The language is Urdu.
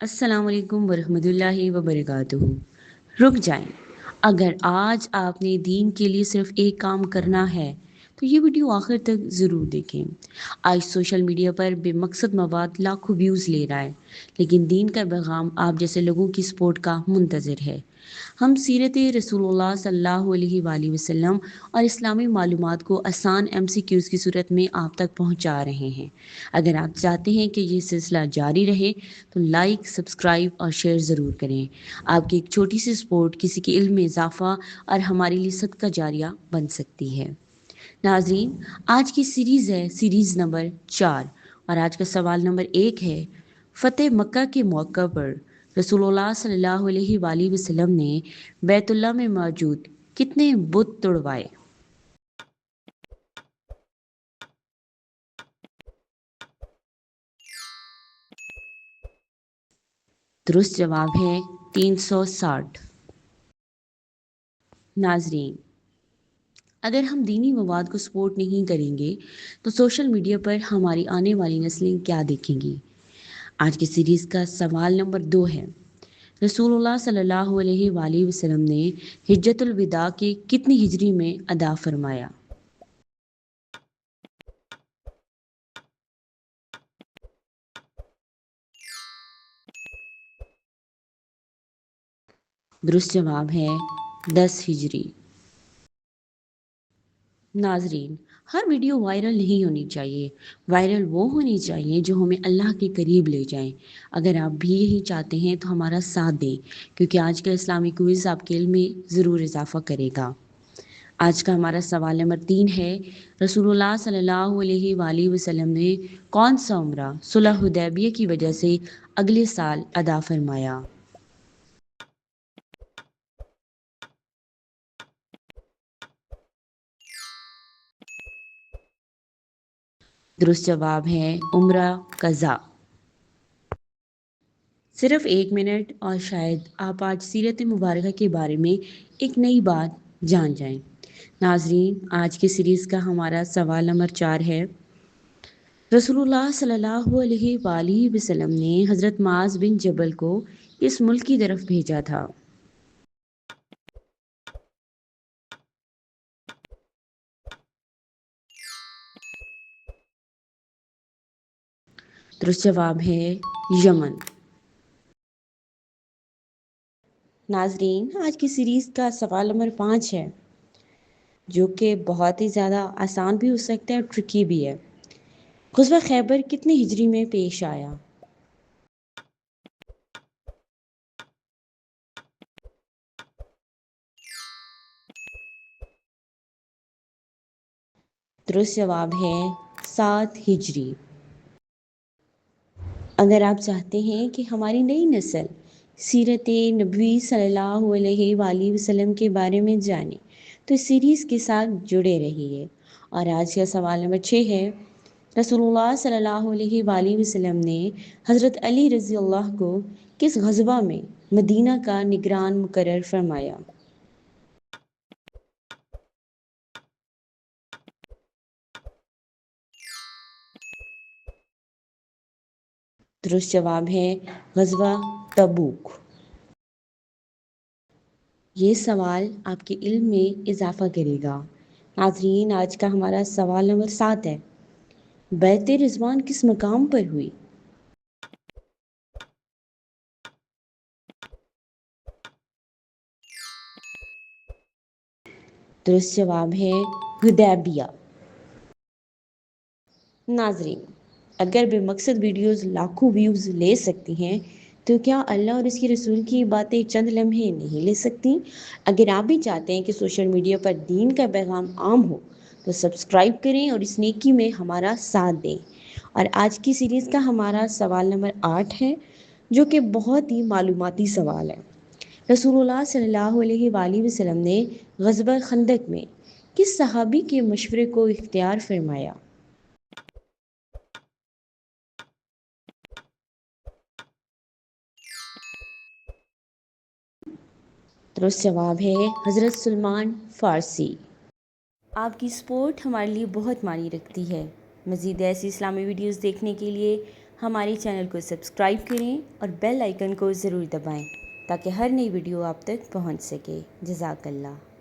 السلام علیکم ورحمۃ اللہ وبرکاتہ۔ رک جائیں، اگر آج آپ نے دین کے لیے صرف ایک کام کرنا ہے تو یہ ویڈیو آخر تک ضرور دیکھیں۔ آج سوشل میڈیا پر بے مقصد مواد لاکھوں ویوز لے رہا ہے، لیکن دین کا پیغام آپ جیسے لوگوں کی سپورٹ کا منتظر ہے۔ ہم سیرت رسول اللہ صلی اللہ علیہ وآلہ وسلم اور اسلامی معلومات کو آسان MCQs کی صورت میں آپ تک پہنچا رہے ہیں۔ اگر آپ چاہتے ہیں کہ یہ سلسلہ جاری رہے تو لائک، سبسکرائب اور شیئر ضرور کریں۔ آپ کی ایک چھوٹی سی سپورٹ کسی کے علم میں اضافہ اور ہمارے لیے صدقہ جاریہ بن سکتی ہے۔ ناظرین، آج کی سیریز ہے سیریز نمبر 4 اور آج کا سوال نمبر 1 ہے، فتح مکہ کے موقع پر رسول اللہ صلی اللہ علیہ وآلہ وسلم نے بیت اللہ میں موجود کتنے بت توڑوائے؟ درست جواب ہے 360۔ ناظرین، اگر ہم دینی مواد کو سپورٹ نہیں کریں گے تو سوشل میڈیا پر ہماری آنے والی نسلیں کیا دیکھیں گی؟ آج کی سیریز کا سوال نمبر 2 ہے، رسول اللہ صلی اللہ علیہ وآلہ وسلم نے حجۃ الوداع کے کتنی ہجری میں ادا فرمایا؟ درست جواب ہے 10 ہجری۔ ناظرین، ہر ویڈیو وائرل نہیں ہونی چاہیے، وائرل وہ ہونی چاہیے جو ہمیں اللہ کے قریب لے جائیں۔ اگر آپ بھی یہی چاہتے ہیں تو ہمارا ساتھ دیں، کیونکہ آج کا اسلامی کوئز آپ کے علم میں ضرور اضافہ کرے گا۔ آج کا ہمارا سوال نمبر 3 ہے، رسول اللہ صلی اللہ علیہ وآلہ وسلم نے کون سا عمرہ صلح حدیبیہ کی وجہ سے اگلے سال ادا فرمایا؟ درست جواب ہے عمرہ قضا۔ صرف 1 منٹ اور شاید آپ آج سیرت مبارکہ کے بارے میں ایک نئی بات جان جائیں۔ ناظرین، آج کی سیریز کا ہمارا سوال نمبر 4 ہے، رسول اللہ صلی اللہ علیہ وآلہ وسلم نے حضرت معاذ بن جبل کو کس ملک کی طرف بھیجا تھا؟ درست جواب ہے یمن۔ ناظرین، آج کی سیریز کا سوال نمبر 5 ہے، جو کہ بہت ہی زیادہ آسان بھی ہو سکتا ہے اور ٹرکی بھی ہے۔ غزوہ خیبر کتنے ہجری میں پیش آیا؟ درست جواب ہے 7 ہجری۔ اگر آپ چاہتے ہیں کہ ہماری نئی نسل سیرت نبوی صلی اللہ علیہ وآلہ وسلم کے بارے میں جانے تو اس سیریز کے ساتھ جڑے رہیے۔ اور آج کا سوال نمبر 6 ہے، رسول اللہ صلی اللہ علیہ وآلہ وسلم نے حضرت علی رضی اللہ کو کس غزوہ میں مدینہ کا نگران مقرر فرمایا؟ درست جواب ہے غزوہ تبوک۔ یہ سوال آپ کے علم میں اضافہ کرے گا۔ ناظرین، آج کا ہمارا سوال نمبر 7 ہے، بیعت رضوان کس مقام پر ہوئی؟ درست جواب ہے حدیبیہ۔ ناظرین، اگر بے مقصد ویڈیوز لاکھوں ویوز لے سکتی ہیں تو کیا اللہ اور اس کے رسول کی باتیں چند لمحے نہیں لے سکتی؟ اگر آپ بھی چاہتے ہیں کہ سوشل میڈیا پر دین کا پیغام عام ہو تو سبسکرائب کریں اور اس نیکی میں ہمارا ساتھ دیں۔ اور آج کی سیریز کا ہمارا سوال نمبر 8 ہے، جو کہ بہت ہی معلوماتی سوال ہے، رسول اللہ صلی اللہ علیہ وآلہ وسلم نے غزوہ خندق میں کس صحابی کے مشورے کو اختیار فرمایا؟ درست جواب ہے حضرت سلمان فارسی۔ آپ کی سپورٹ ہمارے لیے بہت معنی رکھتی ہے۔ مزید ایسی اسلامی ویڈیوز دیکھنے کے لیے ہمارے چینل کو سبسکرائب کریں اور بیل آئیکن کو ضرور دبائیں تاکہ ہر نئی ویڈیو آپ تک پہنچ سکے۔ جزاک اللہ۔